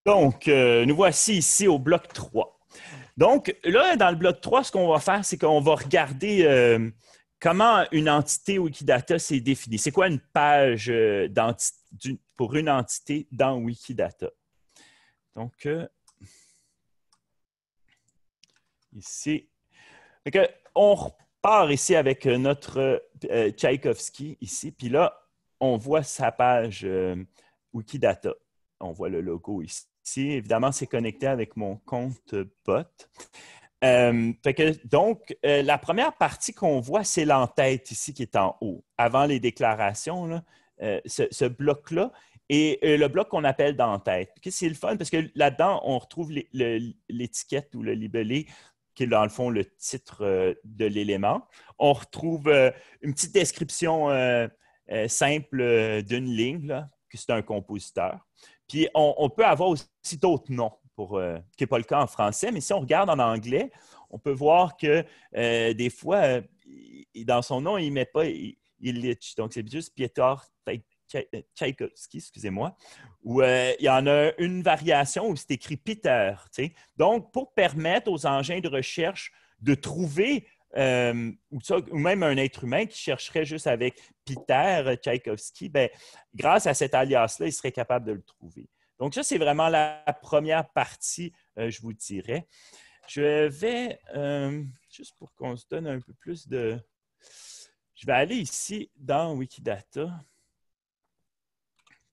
Donc, nous voici ici au bloc 3. Donc, là, dans le bloc 3, ce qu'on va faire, c'est qu'on va regarder comment une entité Wikidata s'est définie. C'est quoi une page pour une entité dans Wikidata? Donc, ici. On repart ici avec notre Tchaïkovski ici. Puis là, on voit sa page Wikidata. On voit le logo ici. Évidemment, c'est connecté avec mon compte bot. Donc, la première partie qu'on voit, c'est l'entête ici qui est en haut, avant les déclarations, là, ce bloc-là, et le bloc qu'on appelle d'entête. C'est le fun parce que là-dedans, on retrouve l'étiquette ou le libellé qui est dans le fond le titre de l'élément. On retrouve une petite description simple d'une ligne, là, que c'est un compositeur. Puis on peut avoir aussi d'autres noms, qui n'est pas le cas en français, mais si on regarde en anglais, on peut voir que des fois, dans son nom, il ne met pas Illich. Donc, c'est juste Piotr Tchaïkovski, excusez-moi, où il y en a une variation où c'est écrit Peter. Donc, pour permettre aux engins de recherche de trouver ou même un être humain qui chercherait juste avec Peter Tchaïkovski, ben, grâce à cet alias-là, il serait capable de le trouver. Donc, ça, c'est vraiment la première partie, je vous dirais. Je vais, juste pour qu'on se donne un peu plus de... Je vais aller ici dans Wikidata.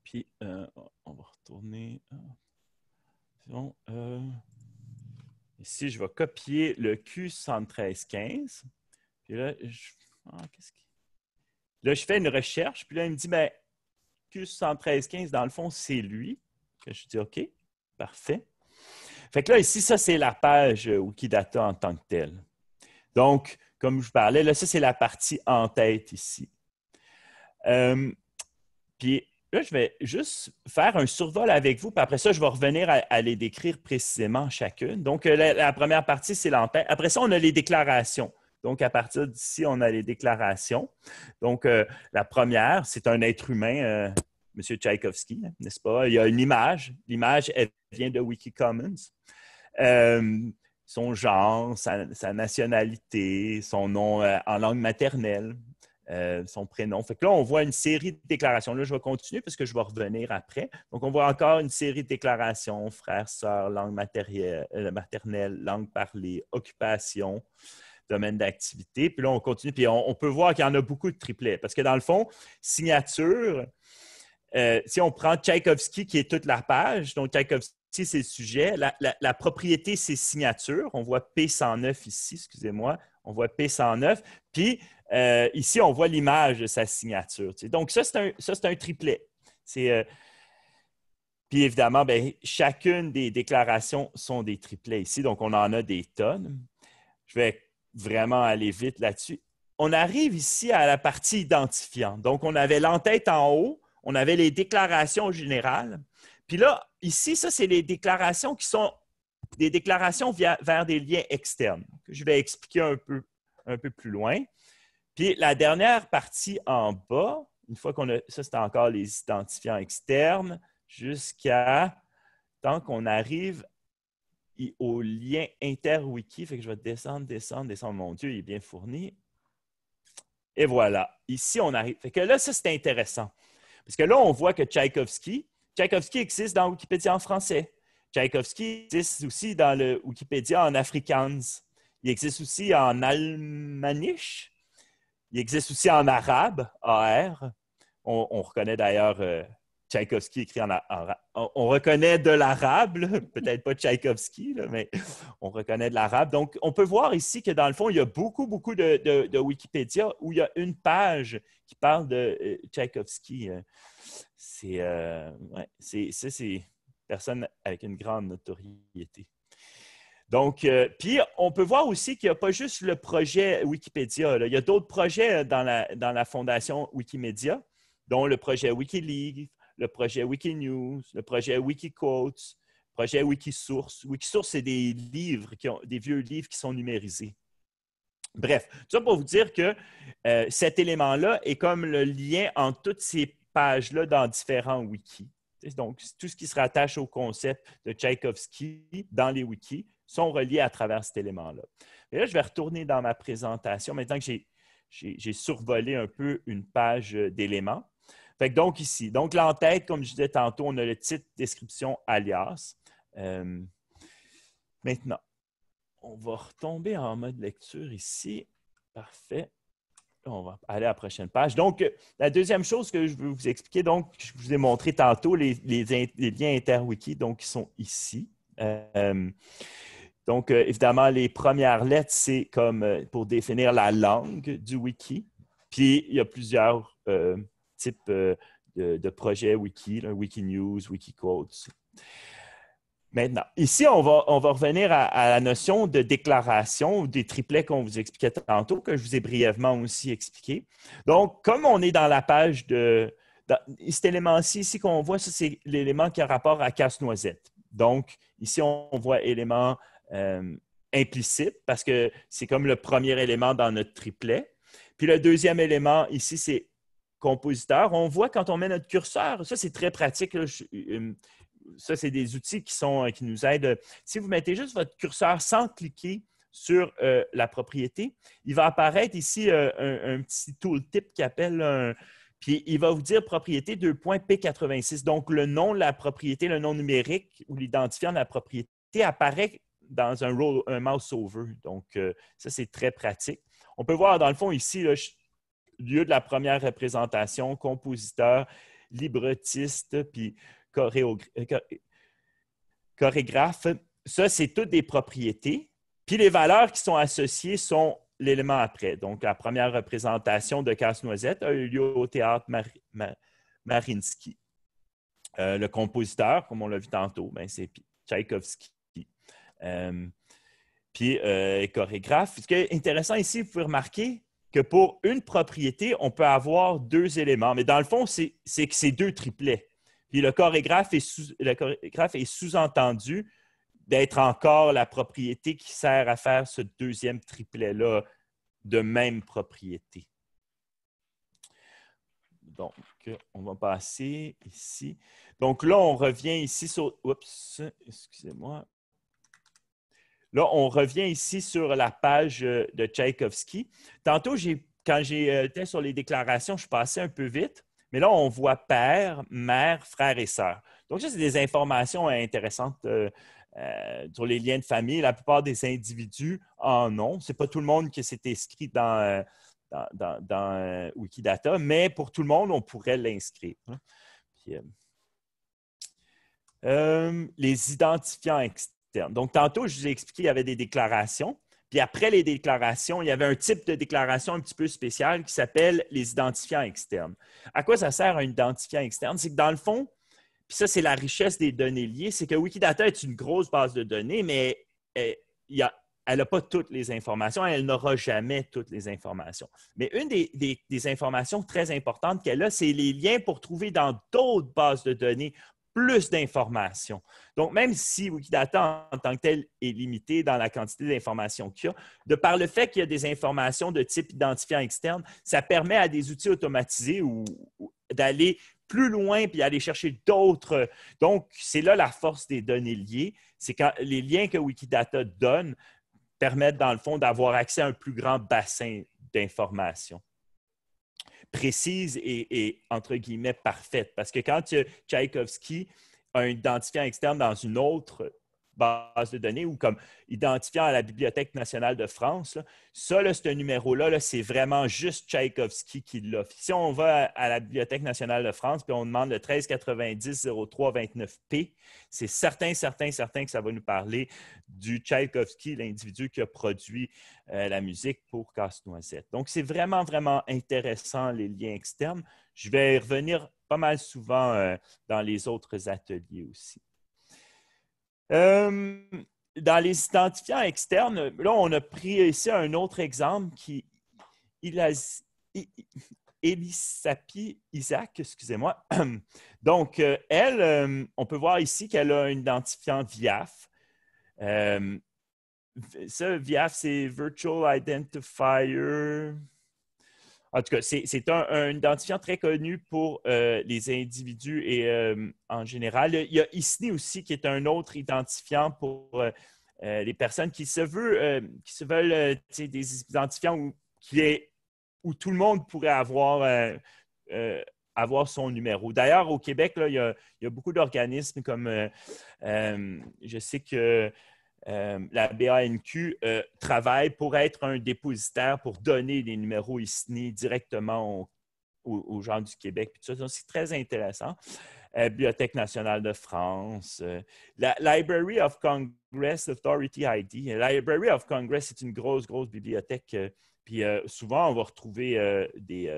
Puis, on va retourner. Disons, ici, je vais copier le Q7315. Puis là, là, je fais une recherche. Puis là, il me dit, ben, Q7315, dans le fond, c'est lui. Je dis, OK, parfait. Fait que là, ici, ça, c'est la page Wikidata en tant que telle. Donc, comme je parlais, là, ça, c'est la partie en tête ici. Puis là, je vais juste faire un survol avec vous, puis après ça, je vais revenir à les décrire précisément chacune. Donc, la première partie, c'est l'entête. Après ça, on a les déclarations. Donc, à partir d'ici, on a les déclarations. Donc, la première, c'est un être humain, M. Tchaïkovski, n'est-ce pas? Il y a une image. L'image, elle vient de Wikicommons. Son genre, sa nationalité, son nom en langue maternelle, son prénom. Fait que là, on voit une série de déclarations. Là, je vais continuer parce que je vais revenir après. Donc, on voit encore une série de déclarations, frère, sœur, langue maternelle, langue parlée, occupation, domaine d'activité. Puis là, on continue. Puis on peut voir qu'il y en a beaucoup de triplets. Parce que dans le fond, signature, si on prend Tchaïkovski, qui est toute la page, donc Tchaïkovski, c'est le sujet. La propriété, c'est signature. On voit P109 ici, excusez-moi. On voit P109. Puis ici, on voit l'image de sa signature. Donc, ça, c'est un triplet. Puis évidemment, bien, chacune des déclarations sont des triplets ici. Donc, on en a des tonnes. Je vais vraiment aller vite là-dessus. On arrive ici à la partie identifiante. Donc, on avait l'entête en haut. On avait les déclarations générales. Puis là, ici, ça, c'est les déclarations qui sont des déclarations vers des liens externes, que je vais expliquer un peu plus loin. Puis la dernière partie en bas, une fois qu'on a, ça, c'est encore les identifiants externes, jusqu'à tant qu'on arrive au lien inter-wiki. Fait que je vais descendre. Mon Dieu, il est bien fourni. Et voilà. Ici, on arrive. Fait que là, ça, c'est intéressant. Parce que là, on voit que Tchaïkovski existe dans Wikipédia en français. Tchaïkovski existe aussi dans le Wikipédia en afrikaans. Il existe aussi en almaniche. Il existe aussi en arabe, AR. On reconnaît d'ailleurs Tchaïkovski écrit en arabe. On reconnaît de l'arabe, peut-être pas Tchaïkovski, mais on reconnaît de l'arabe. Donc, on peut voir ici que dans le fond, il y a beaucoup de Wikipédia où il y a une page qui parle de Tchaïkovski. C'est une personne avec une grande notoriété. Donc, puis on peut voir aussi qu'il n'y a pas juste le projet Wikipédia. Là. Il y a d'autres projets dans la fondation Wikimedia, dont le projet Wikileaks, le projet Wikinews, le projet Wikiquotes, le projet Wikisource. Wikisource, c'est des livres, des vieux livres qui sont numérisés. Bref, tout ça pour vous dire que cet élément-là est comme le lien entre toutes ces pages-là dans différents wikis. Donc, tout ce qui se rattache au concept de Tchaïkovski dans les wikis sont reliés à travers cet élément-là. Et là, je vais retourner dans ma présentation maintenant que j'ai survolé un peu une page d'éléments. Donc, ici, donc l'entête, comme je disais tantôt, on a le titre, description, alias. Maintenant, on va retomber en mode lecture ici. Parfait. On va aller à la prochaine page. Donc, la deuxième chose que je veux vous expliquer, donc, je vous ai montré tantôt les liens interwiki, donc, qui sont ici. Évidemment, les premières lettres, c'est comme pour définir la langue du wiki. Puis, il y a plusieurs types de projets wiki, là, Wikinews, Wikiquotes. Maintenant, ici, on va revenir à la notion de déclaration ou des triplets qu'on vous expliquait tantôt, que je vous ai brièvement aussi expliqué. Donc, comme on est dans la page cet élément-ci, ici qu'on voit, ça, c'est l'élément qui a rapport à casse-noisette. Donc, ici, on voit élément implicite parce que c'est comme le premier élément dans notre triplet. Puis le deuxième élément ici, c'est compositeur. On voit quand on met notre curseur, ça, c'est très pratique. Là, ça, c'est des outils qui nous aident. Si vous mettez juste votre curseur sans cliquer sur la propriété, il va apparaître ici un petit tooltip qui appelle puis il va vous dire propriété 2.P86. Donc, le nom de la propriété, le nom numérique ou l'identifiant de la propriété apparaît dans un mouse over. Donc, ça, c'est très pratique. On peut voir, dans le fond, ici, là, lieu de la première représentation, compositeur, librettiste, puis chorégraphe. Ça, c'est toutes des propriétés. Puis les valeurs qui sont associées sont l'élément après. Donc, la première représentation de Casse-Noisette a eu lieu au théâtre Mariinsky. Le compositeur, comme on l'a vu tantôt, c'est Tchaïkovski. Puis chorégraphe. Ce qui est intéressant ici, vous pouvez remarquer que pour une propriété, on peut avoir deux éléments. Mais dans le fond, c'est que c'est deux triplets. Puis le chorégraphe est sous-entendu d'être encore la propriété qui sert à faire ce deuxième triplet-là de même propriété. Donc, on va passer ici. Donc là, on revient ici sur... Oups, excusez-moi. Là, on revient ici sur la page de Tchaïkovski. Tantôt, quand j'étais sur les déclarations, je passais un peu vite, mais là, on voit père, mère, frère et sœur. Donc, ça, c'est des informations intéressantes sur les liens de famille. La plupart des individus en ont. Ce n'est pas tout le monde qui s'est inscrit dans Wikidata, mais pour tout le monde, on pourrait l'inscrire. Puis, les identifiants externes. Donc, tantôt, je vous ai expliqué qu'il y avait des déclarations. Puis après les déclarations, il y avait un type de déclaration un petit peu spécial qui s'appelle les identifiants externes. À quoi ça sert un identifiant externe? C'est que dans le fond, puis ça, c'est la richesse des données liées, c'est que Wikidata est une grosse base de données, mais elle n'a pas toutes les informations, elle n'aura jamais toutes les informations. Mais une des informations très importantes qu'elle a, c'est les liens pour trouver dans d'autres bases de données plus d'informations. Donc, même si Wikidata en tant que tel est limité dans la quantité d'informations qu'il y a, de par le fait qu'il y a des informations de type identifiant externe, ça permet à des outils automatisés ou d'aller plus loin puis aller chercher d'autres. Donc, c'est là la force des données liées. C'est quand les liens que Wikidata donne permettent, dans le fond, d'avoir accès à un plus grand bassin d'informations précise et, entre guillemets, parfaite. Parce que quand Tchaïkovski a un identifiant externe dans une autre base de données ou comme identifiant à la Bibliothèque nationale de France, là, ça, là, ce numéro-là, c'est vraiment juste Tchaïkovski qui l'a. Si on va à la Bibliothèque nationale de France puis on demande le 1390-0329P, c'est certain que ça va nous parler du Tchaïkovski, l'individu qui a produit la musique pour Casse-Noisette. Donc, c'est vraiment, vraiment intéressant, les liens externes. Je vais y revenir pas mal souvent dans les autres ateliers aussi. Dans les identifiants externes, là, on a pris ici un autre exemple qui Elisapi Isaac, excusez-moi. Donc, elle, on peut voir ici qu'elle a un identifiant VIAF. Ça, VIAF, c'est Virtual Identifier. En tout cas, c'est un identifiant très connu pour les individus et en général. Il y a ISNI aussi, qui est un autre identifiant pour les personnes qui se veulent des identifiants où tout le monde pourrait avoir son numéro. D'ailleurs, au Québec, là, il y a beaucoup d'organismes comme je sais que la BANQ travaille pour être un dépositaire pour donner des numéros ISNI directement aux gens du Québec. Puis ça, c'est très intéressant. Bibliothèque nationale de France, la Library of Congress Authority ID. La Library of Congress, c'est une grosse bibliothèque. Puis souvent, on va retrouver des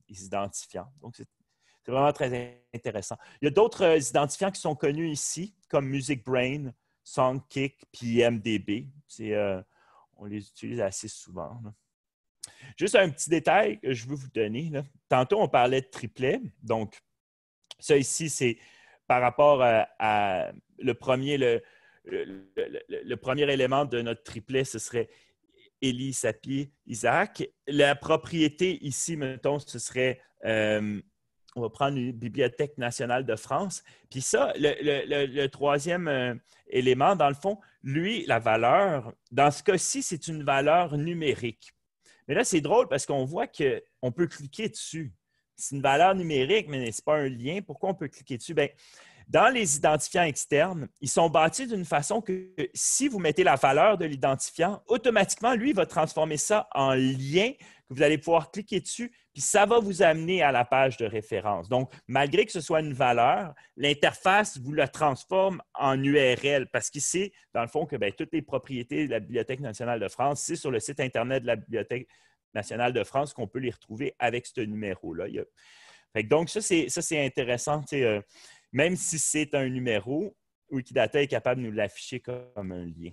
identifiants. Donc, c'est vraiment très intéressant. Il y a d'autres identifiants qui sont connus ici, comme Music Brain, Songkick, puis MDB. On les utilise assez souvent. Là. Juste un petit détail que je veux vous donner. Là. Tantôt, on parlait de triplet. Donc, ça ici, c'est par rapport à le premier élément de notre triplet, ce serait Élie, Sapi, Isaac. La propriété ici, mettons, ce serait, on va prendre une Bibliothèque nationale de France. Puis ça, le troisième élément, dans le fond, lui, la valeur, dans ce cas-ci, c'est une valeur numérique. Mais là, c'est drôle parce qu'on voit qu'on peut cliquer dessus. C'est une valeur numérique, mais ce n'est pas un lien. Pourquoi on peut cliquer dessus? Bien, dans les identifiants externes, ils sont bâtis d'une façon que si vous mettez la valeur de l'identifiant, automatiquement, lui, il va transformer ça en lien que vous allez pouvoir cliquer dessus, puis ça va vous amener à la page de référence. Donc, malgré que ce soit une valeur, l'interface vous la transforme en URL parce qu'ici, dans le fond, que bien, toutes les propriétés de la Bibliothèque nationale de France, c'est sur le site Internet de la Bibliothèque nationale de France qu'on peut les retrouver avec ce numéro-là. Donc, ça, c'est intéressant. Même si c'est un numéro, Wikidata est capable de nous l'afficher comme un lien.